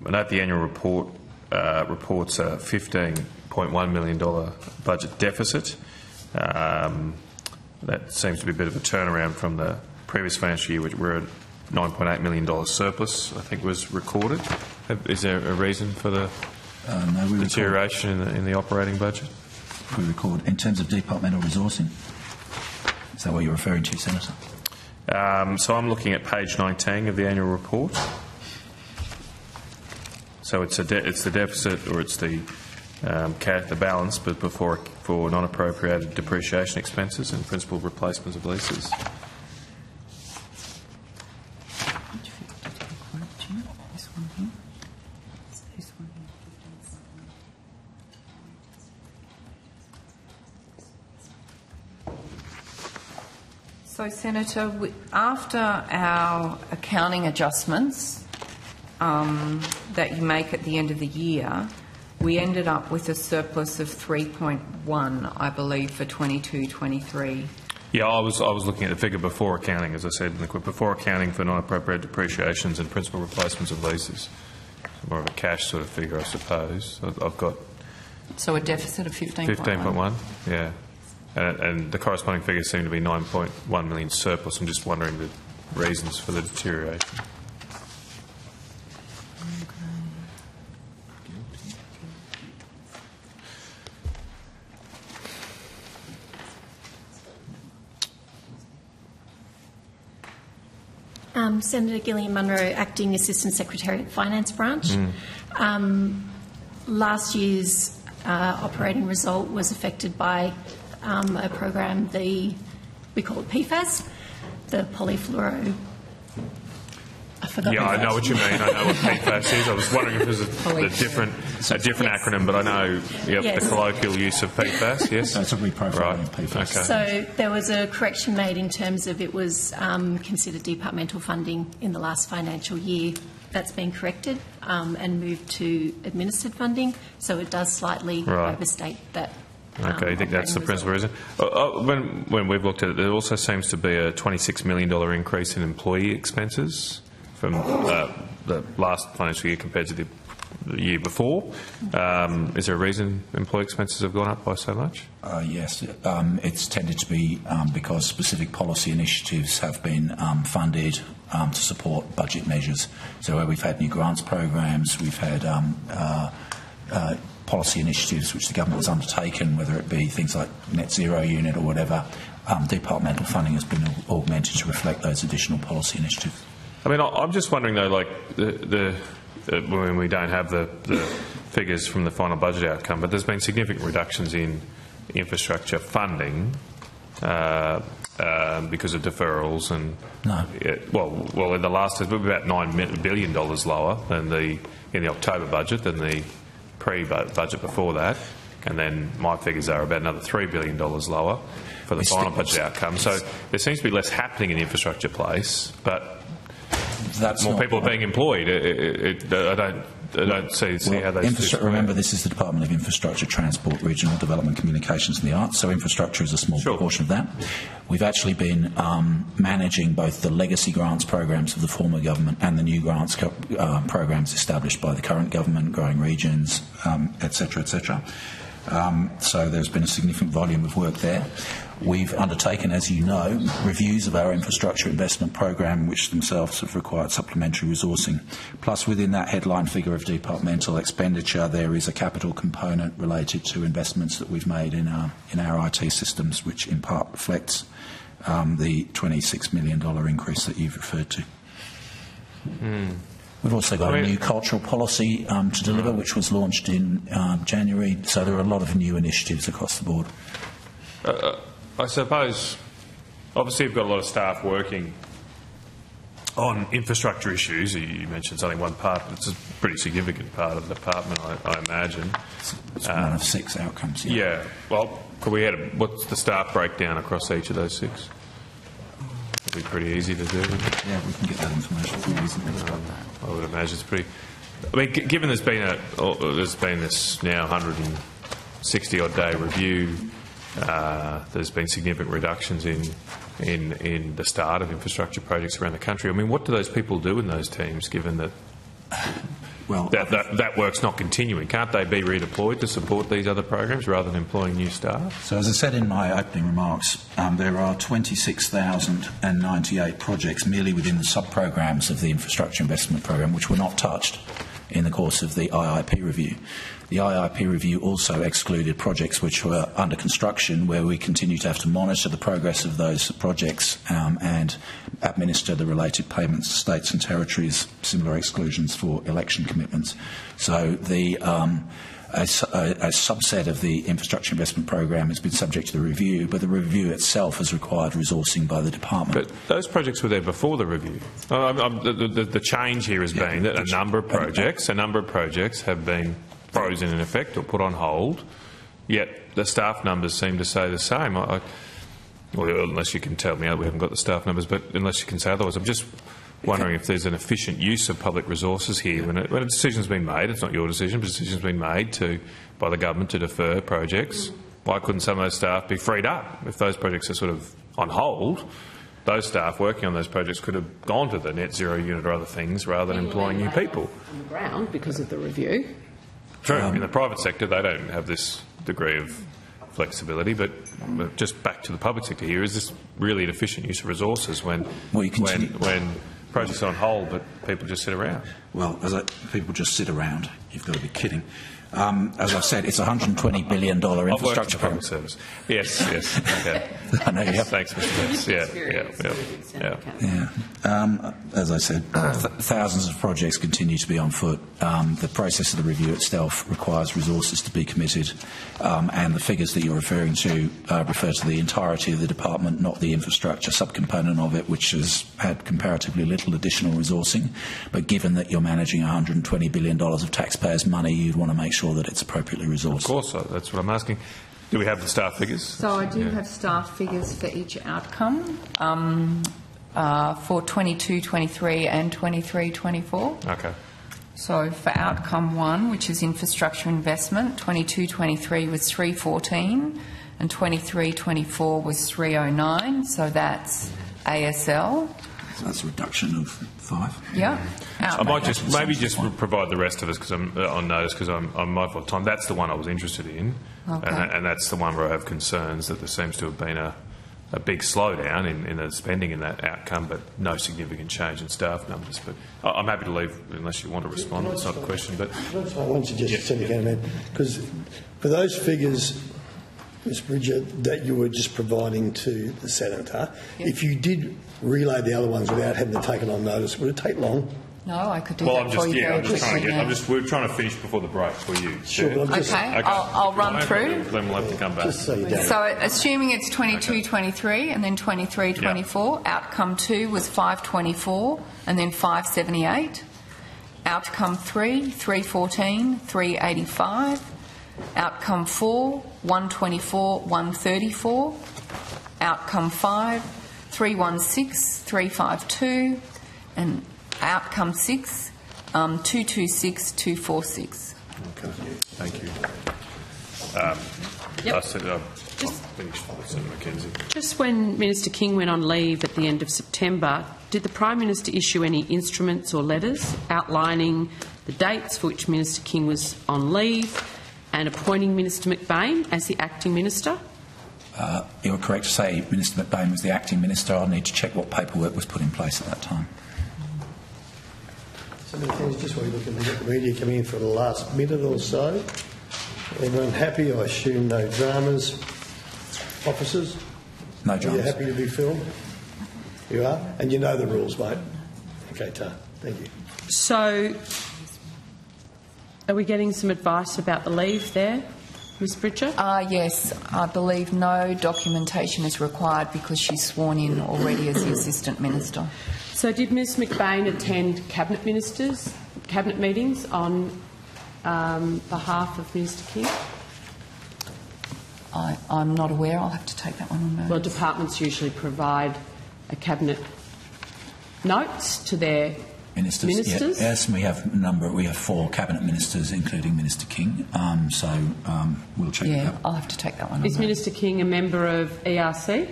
note the annual report reports a $15.1 million budget deficit. That seems to be a bit of a turnaround from the previous financial year, which we're at $9.8 million surplus, I think was recorded. Is there a reason for the deterioration in the operating budget? We record in terms of departmental resourcing. Is that what you're referring to, Senator? So I'm looking at page 19 of the annual report. So it's the deficit, or it's the balance, but for non-appropriated depreciation expenses and principal replacements of leases. So, Senator, after our accounting adjustments that you make at the end of the year, we ended up with a surplus of 3.1, I believe, for 22-23. Yeah, I was looking at the figure before accounting, as I said, before accounting for non-appropriated depreciations and principal replacements of leases. More of a cash sort of figure, I suppose. I've got... So a deficit of 15.1? 15.1, yeah. And the corresponding figures seem to be 9.1 million surplus. I'm just wondering the reasons for the deterioration. Senator Gillian Munro, Acting Assistant Secretary at Finance Branch. Last year's operating result was affected by a program, we call it PFAS, the polyfluoro. I forgot. Yeah, I know what you mean. I know what PFAS is. I was wondering if there's a different acronym, but I know the colloquial use of PFAS. Yes, so it's a reprofiling of PFAS. Okay. So there was a correction made in terms of it was considered departmental funding in the last financial year. That's been corrected and moved to administered funding, so it does slightly overstate that. Okay, you think that's the principal reason? When we've looked at it, there also seems to be a $26 million increase in employee expenses from the last financial year compared to the year before. Is there a reason employee expenses have gone up by so much? Yes, it's tended to be because specific policy initiatives have been funded to support budget measures. So where we've had new grants programs, we've had policy initiatives which the government has undertaken, whether it be things like net zero unit or whatever, departmental funding has been augmented to reflect those additional policy initiatives. I mean, I'm just wondering though, like when we don't have the figures from the final budget outcome, but there's been significant reductions in infrastructure funding because of deferrals and well, in the last it's about $9 billion lower than in the October budget than the pre-budget before that, and then my figures are about another $3 billion lower for the final budget outcome. So there seems to be less happening in the infrastructure place, but more people are being employed. I don't see how those... Remember, this is the Department of Infrastructure, Transport, Regional Development, Communications and the Arts, so infrastructure is a small proportion of that. We've actually been managing both the legacy grants programs of the former government and the new grants programs established by the current government, growing regions, etc., etc. So there's been a significant volume of work there. We've undertaken, as you know, reviews of our infrastructure investment program, which themselves have required supplementary resourcing. Plus, within that headline figure of departmental expenditure, there is a capital component related to investments that we've made in our IT systems, which in part reflects the $26 million increase that you've referred to. We've also got a new cultural policy to deliver, which was launched in January. So there are a lot of new initiatives across the board. I suppose, obviously, you've got a lot of staff working on infrastructure issues. You mentioned something, one part, it's a pretty significant part of the department, I imagine. It's one of 6 outcomes. Yeah. Well, could we what's the staff breakdown across each of those 6? It'd be pretty easy to do. Yeah, we can get that information pretty easily. I would imagine it's pretty... I mean, given there's been this now 160-odd day review, there's been significant reductions in the start of infrastructure projects around the country. I mean, what do those people do in those teams, given that that work's not continuing? Can't they be redeployed to support these other programs rather than employing new staff? So, as I said in my opening remarks, there are 26,098 projects merely within the sub-programs of the infrastructure investment program which were not touched in the course of the IIP review. The IIP review also excluded projects which were under construction, where we continue to have to monitor the progress of those projects and administer the related payments to states and territories, similar exclusions for election commitments. So a subset of the infrastructure investment program has been subject to the review, but the review itself has required resourcing by the department. But those projects were there before the review. The change here has been that a number of projects have been frozen in effect or put on hold, yet the staff numbers seem to say the same. Well, unless you can tell me, we haven't got the staff numbers, but unless you can say otherwise, I'm just wondering if there's an efficient use of public resources here. When a decision's been made, it's not your decision, but a decision's been made by the government to defer projects, why couldn't some of those staff be freed up? If those projects are sort of on hold, those staff working on those projects could have gone to the net zero unit or other things rather than employing new people. On the ground because of the review. True. In the private sector, they don't have this degree of flexibility, but just back to the public sector here, is this really an efficient use of resources when projects are on hold but people just sit around? Well, people just sit around, you've got to be kidding. As I've said, it's a $120 billion infrastructure public program. service. Yes. Okay. I know you have. Thanks, Mr. Betts. Yeah. As I said, thousands of projects continue to be on foot. The process of the review itself requires resources to be committed, and the figures that you're referring to refer to the entirety of the department, not the infrastructure subcomponent of it, which has had comparatively little additional resourcing. But given that you're managing $120 billion of taxpayers' money, you'd want to make sure that it's appropriately resourced. Of course, that's what I'm asking. Do we have the staff figures? So I do have staff figures for each outcome for 22-23 and 23-24. Okay. So for outcome 1, which is infrastructure investment, 22-23 was 314 and 23-24 was 309. So that's ASL. So that's a reduction of 5. Yeah. I might just provide the rest of us because I'm on notice because I'm mindful of time. That's the one I was interested in, Okay. and that's the one where I have concerns that there seems to have been a big slowdown in the spending in that outcome, but no significant change in staff numbers. But I'm happy to leave unless you want to respond. It's not a question, but One suggestion, because for those figures, Ms. Bridger, that you were just providing to the Senator, if you did relay the other ones without having to take it on notice, would it take long? No, I could do well, that for you very quickly. we're trying to finish before the break for you. Sure, but I'm just... Okay, I'll run through. Then we'll have to come back. Just so you don't... So assuming it's 22-23 and then 23-24, outcome 2 was 524 and then 578. Outcome 3, 314, 385. Outcome 4, 124, 134. Outcome 5, 316, 352. And outcome 6, 226, 246. Okay. Thank you. Yep. I said I'll finish with Senator Mackenzie. Just when Minister King went on leave at the end of September, did the Prime Minister issue any instruments or letters outlining the dates for which Minister King was on leave and appointing Minister McBain as the acting minister? You're correct to say Minister McBain was the acting minister. I'll need to check what paperwork was put in place at that time. Senator Mackenzie, just while you're looking at the media coming in for the last minute or so. Everyone happy? I assume no dramas. Officers? No Are you dramas. happy to be filmed? You are? And you know the rules, mate? Okay, Tar. Thank you. So, are we getting some advice about the leave there, Ms Bridger? Yes, I believe no documentation is required because she's sworn in already as the Assistant Minister. So did Ms McBain attend cabinet meetings on behalf of Minister King? I'm not aware. I'll have to take that one on notice. Well, departments usually provide a cabinet notes to their ministers. Yes, we have a number. We have 4 cabinet ministers, including Minister King. We'll check that. I'll have to take that one on Is notice. Minister King a member of ERC?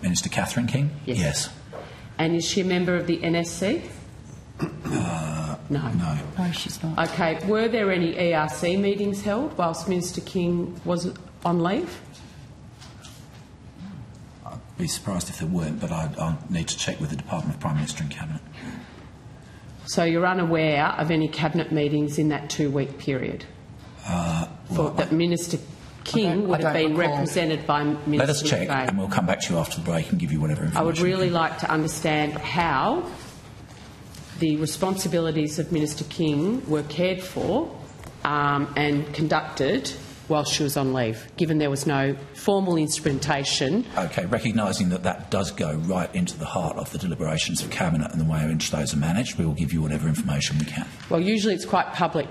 Minister Catherine King? Yes. And is she a member of the NSC? No. No, she's not. Okay. Were there any ERC meetings held whilst Minister King was on leave? I'd be surprised if there weren't, but I'll need to check with the Department of Prime Minister and Cabinet. So you're unaware of any cabinet meetings in that 2-week period? That Minister King would have been recall. represented by Minister Let us check, McBain. and we'll come back to you after the break and give you whatever information. I would really we can. like to understand how the responsibilities of Minister King were cared for and conducted while she was on leave, given there was no formal instrumentation. Okay, recognising that does go right into the heart of the deliberations of Cabinet and the way in which those are managed, we will give you whatever information we can. Well, usually it's quite public.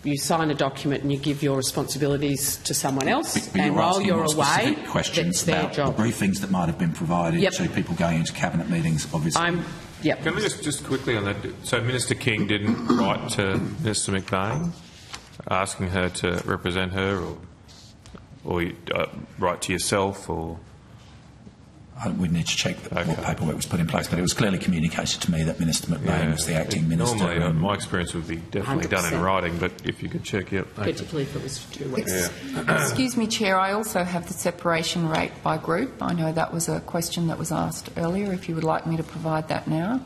You sign a document and you give your responsibilities to someone else, But and while asking you're more away, specific questions that's their about job. the briefings that might have been provided Yep. to people going into Cabinet meetings, obviously. Yep. Can we just quickly on that? So Minister King didn't write to Minister McBain asking her to represent her, or write to yourself, or We'd need to check what paperwork was put in place, but it was clearly communicated to me that Minister McBain was the acting minister. Normally, my experience would be definitely done in 100%. writing, but if you could check, yep. Okay. Particularly if it was for 2 weeks. Excuse me, Chair, I also have the separation rate by group. I know that was a question that was asked earlier, if you would like me to provide that now.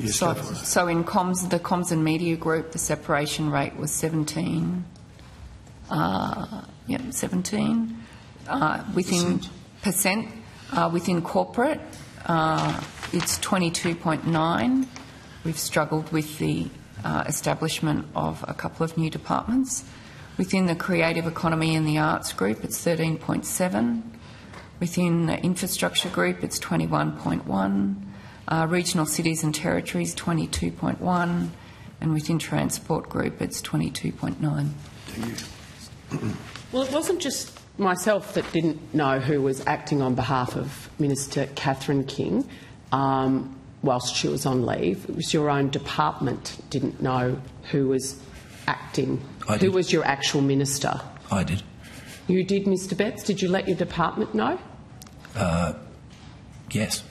Yes, So, go for it. so in the comms and media group, the separation rate was 17. 17 within percent. Within corporate, it's 22.9. We've struggled with the establishment of a couple of new departments. Within the creative economy and the arts group, it's 13.7. Within the infrastructure group, it's 21.1. Regional cities and territories, 22.1. And within transport group, it's 22.9. Well, it wasn't just myself that didn't know who was acting on behalf of Minister Catherine King whilst she was on leave. It was your own department didn't know who was acting. Who was your actual minister? I did. You did, Mr Betts? Did you let your department know? Yes.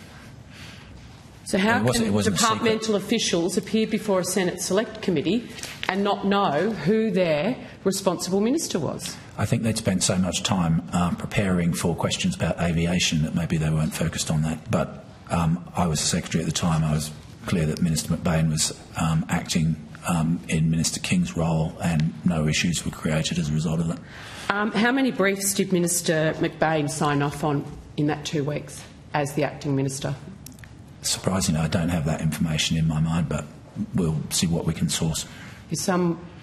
So how It can wasn't departmental officials appear before a Senate Select Committee and not know who their responsible minister was? I think they'd spent so much time preparing for questions about aviation that maybe they weren't focused on that. But I was the Secretary at the time. I was clear that Minister McBain was acting in Minister King's role, and no issues were created as a result of that. How many briefs did Minister McBain sign off on in that 2 weeks as the acting minister? Surprisingly, I don't have that information in my mind, but we'll see what we can source. Is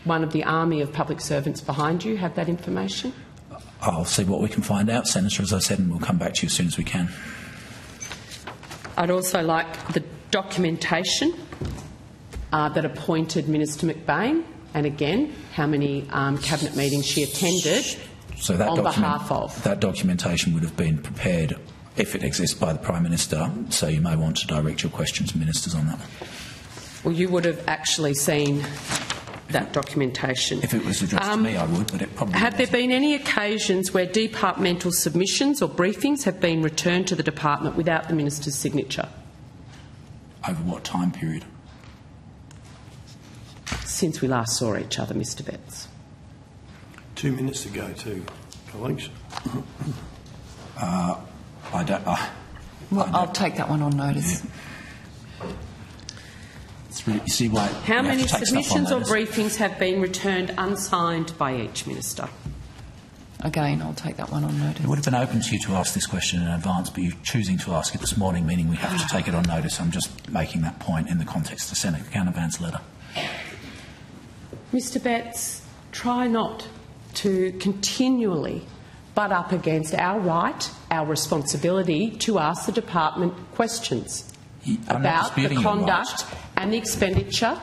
one of the army of public servants behind you have that information? I'll see what we can find out, Senator, as I said, and we'll come back to you as soon as we can. I'd also like the documentation that appointed Minister McBain, and again, how many cabinet meetings she attended on behalf of. That documentation would have been prepared, if it exists, by the Prime Minister, so you may want to direct your questions to ministers on that. Well, you would have actually seen that documentation. If it was addressed to me, I would, but it probably Have there wasn't. been any occasions where departmental submissions or briefings have been returned to the department without the minister's signature? Over what time period? Since we last saw each other, Mr Betts. 2 minutes to go, too, colleagues. I don't. I'll take that one on notice. Yeah. It's really, you see why. How many have to take stuff on submissions or notice. briefings have been returned unsigned by each minister? Again, I'll take that one on notice. It would have been open to you to ask this question in advance, but you're choosing to ask it this morning, meaning we have to take it on notice. I'm just making that point in the context of Senator Canavan's letter. Mr Betts, try not to continually butt up against our right, our responsibility to ask the department questions about the conduct and the expenditure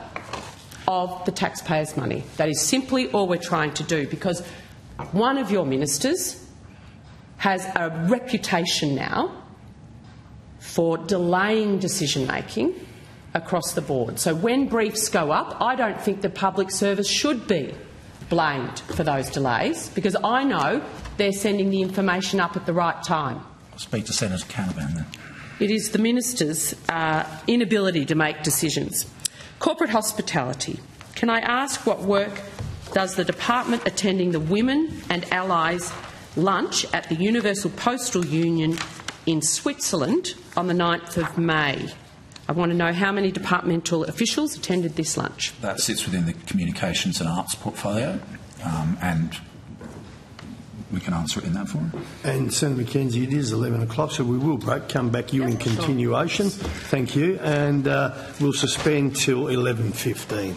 of the taxpayers' money. That is simply all we're trying to do, because one of your ministers has a reputation now for delaying decision-making across the board. So when briefs go up, I don't think the public service should be blamed for those delays, because I know they're sending the information up at the right time. I'll speak to Senator Canavan then. It is the minister's inability to make decisions. Corporate hospitality. Can I ask what work does the department attending the Women and Allies lunch at the Universal Postal Union in Switzerland on the 9th of May? I want to know how many departmental officials attended this lunch. That sits within the communications and arts portfolio, and we can answer it in that form. And Senator McKenzie, it is 11 o'clock, so we will come back to you in continuation. Thank you, and we'll suspend till 11:15.